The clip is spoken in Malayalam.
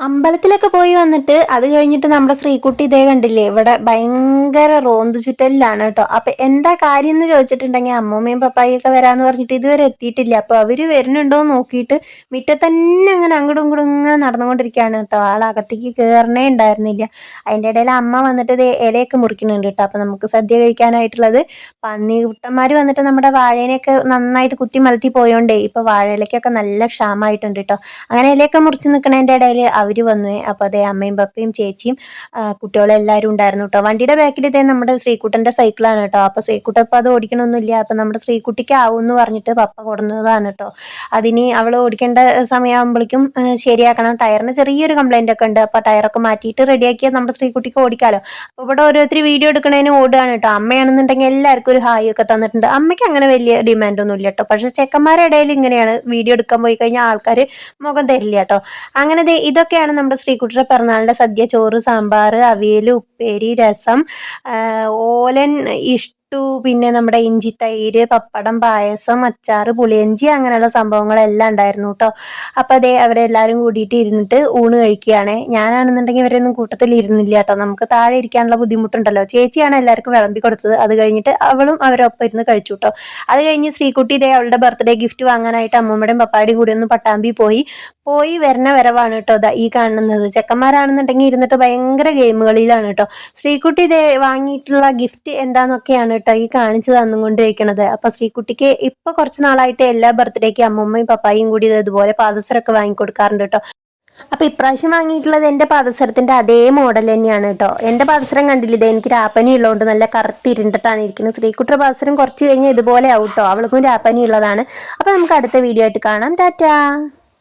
അമ്പലത്തിലൊക്കെ പോയി വന്നിട്ട് അത് കഴിഞ്ഞിട്ട് നമ്മുടെ ശ്രീകുട്ടി ഇതേ കണ്ടില്ലേ ഇവിടെ ഭയങ്കര റോന്ത് ചുറ്റലിലാണ് കേട്ടോ. അപ്പൊ എന്താ കാര്യം എന്ന് ചോദിച്ചിട്ടുണ്ടെങ്കിൽ അമ്മൂമ്മയും പപ്പായൊക്കെ വരാന്ന് പറഞ്ഞിട്ട് ഇതുവരെ എത്തിയിട്ടില്ല. അപ്പൊ അവര് വരുന്നുണ്ടോ എന്ന് നോക്കിയിട്ട് മുറ്റത്തന്നെ അങ്ങനെ അങ്ങോട്ടും ഇങ്ങോട്ടും ഇങ്ങനെ നടന്നുകൊണ്ടിരിക്കുകയാണ് കേട്ടോ. ആളകത്തേക്ക് കയറണേ ഉണ്ടായിരുന്നില്ല. അതിൻ്റെ ഇടയിൽ അമ്മ വന്നിട്ട് ഇത് ഇലയൊക്കെ മുറിക്കുന്നുണ്ട് കേട്ടോ. അപ്പൊ നമുക്ക് സദ്യ കഴിക്കാനായിട്ടുള്ളത് പന്നികുട്ടന്മാർ വന്നിട്ട് നമ്മുടെ വാഴേനെയൊക്കെ നന്നായിട്ട് കുത്തി മലത്തി പോയോണ്ടേ ഇപ്പൊ വാഴയിലേക്കൊക്കെ നല്ല ക്ഷാമമായിട്ടുണ്ട് കേട്ടോ. അങ്ങനെ ഇലയൊക്കെ മുറിച്ച് നിൽക്കണതിൻ്റെ ഇടയിൽ അവർ വന്നു. അപ്പോൾ അതേ അമ്മയും പപ്പയും ചേച്ചിയും കുട്ടികളും എല്ലാവരും ഉണ്ടായിരുന്നു കേട്ടോ. വണ്ടിയുടെ ബാക്കിൽ ഇതേ നമ്മുടെ ശ്രീകുട്ടൻ്റെ സൈക്കിളാണ് കേട്ടോ. അപ്പോൾ ശ്രീകുട്ടൻ ഇപ്പോൾ അത് ഓടിക്കണമൊന്നുമില്ല. അപ്പം നമ്മുടെ ശ്രീകുട്ടിക്ക് ആവും എന്ന് പറഞ്ഞിട്ട് പപ്പ കൊടുന്നതാണ് കേട്ടോ. അതിന് അവൾ ഓടിക്കേണ്ട സമയമാകുമ്പോഴേക്കും ശരിയാക്കണം. ടയറിന് ചെറിയൊരു കംപ്ലൈൻ്റ് ഒക്കെ ഉണ്ട്. അപ്പോൾ ടയറൊക്കെ മാറ്റിയിട്ട് റെഡിയാക്കിയാൽ നമ്മുടെ ശ്രീകുട്ടിക്ക് ഓടിക്കാമല്ലോ. അപ്പോൾ ഇവിടെ ഓരോരുത്തർ വീഡിയോ എടുക്കണതിന് ഓടുകയാണ് കേട്ടോ. അമ്മയാണെന്നുണ്ടെങ്കിൽ എല്ലാവർക്കും ഒരു ഹായ് ഒക്കെ തന്നിട്ടുണ്ട്. അമ്മയ്ക്ക് അങ്ങനെ വലിയ ഡിമാൻഡൊന്നും ഇല്ല കേട്ടോ. പക്ഷേ ചെക്കന്മാരുടെ ഇടയിൽ ഇങ്ങനെയാണ്, വീഡിയോ എടുക്കാൻ പോയി കഴിഞ്ഞാൽ ആൾക്കാർ മുഖം തരില്ല കേട്ടോ. അങ്ങനെ ഇതൊക്കെയാണ് നമ്മുടെ ശ്രീകുട്ടിയുടെ പിറന്നാളിൻ്റെ സദ്യ. ചോറ്, സാമ്പാർ, അവിയൽ, ഉപ്പേരി, രസം, ഓലൻ പിന്നെ നമ്മുടെ ഇഞ്ചി തൈര്, പപ്പടം, പായസം, അച്ചാർ, പുളിയഞ്ചി, അങ്ങനെയുള്ള സംഭവങ്ങളെല്ലാം ഉണ്ടായിരുന്നു കേട്ടോ. അപ്പോൾ അതേ അവരെല്ലാവരും കൂടിയിട്ട് ഇരുന്നിട്ട് ഊണ് കഴിക്കുകയാണ്. ഞാനാണെന്നുണ്ടെങ്കിൽ ഇവരൊന്നും കൂട്ടത്തിൽ ഇരുന്നില്ല കേട്ടോ. നമുക്ക് താഴെ ഇരിക്കാനുള്ള ബുദ്ധിമുട്ടുണ്ടല്ലോ. ചേച്ചിയാണ് എല്ലാവർക്കും വിളമ്പി കൊടുത്തത്. അത് കഴിഞ്ഞിട്ട് അവളും അവരൊപ്പം ഇരുന്ന് കഴിച്ചു കേട്ടോ. അത് കഴിഞ്ഞ് ശ്രീകുട്ടി ഇതേ അവളുടെ ബർത്ത്ഡേ ഗിഫ്റ്റ് വാങ്ങാനായിട്ട് അമ്മൂമ്മയുടെയും പപ്പായുടെയും കൂടി ഒന്ന് പട്ടാമ്പി പോയി വരുന്ന വരവാണ് കേട്ടോ ഈ കാണുന്നത്. ചെക്കന്മാരാണെന്നുണ്ടെങ്കിൽ ഇരുന്നിട്ട് ഭയങ്കര ഗെയിമുകളിലാണ് കേട്ടോ. ശ്രീകുട്ടി ഇതേ വാങ്ങിയിട്ടുള്ള ഗിഫ്റ്റ് എന്താന്നൊക്കെയാണ് കേട്ടോ ഈ കാണിച്ചു തന്നുകൊണ്ടിരിക്കണത്. അപ്പൊ ശ്രീകുട്ടിക്ക് ഇപ്പൊ കുറച്ച് നാളായിട്ട് എല്ലാ ബർത്ത്ഡേക്ക് അമ്മൂമ്മയും പപ്പായും കൂടി ഇതുപോലെ പാദസരമൊക്കെ വാങ്ങിക്കൊടുക്കാറുണ്ട് കേട്ടോ. അപ്പൊ ഇപ്രാവശ്യം വാങ്ങിയിട്ടുള്ളത് എൻ്റെ പാദസരത്തിന്റെ അതേ മോഡൽ തന്നെയാണ് കേട്ടോ. എൻ്റെ പാദസരം കണ്ടില്ല, ഇത് എനിക്ക് രാപ്പനി ഉള്ളതുകൊണ്ട് നല്ല കറുത്തിരുണ്ടിട്ടാണ് ഇരിക്കുന്നത്. ശ്രീകുട്ടിയുടെ പാദസരം കുറച്ച് കഴിഞ്ഞ് ഇതുപോലെ ആവും കേട്ടോ. അവൾക്കും രാപ്പനി ഉള്ളതാണ്. അപ്പൊ നമുക്ക് അടുത്ത വീഡിയോ ആയിട്ട് കാണാം. ടാറ്റാ.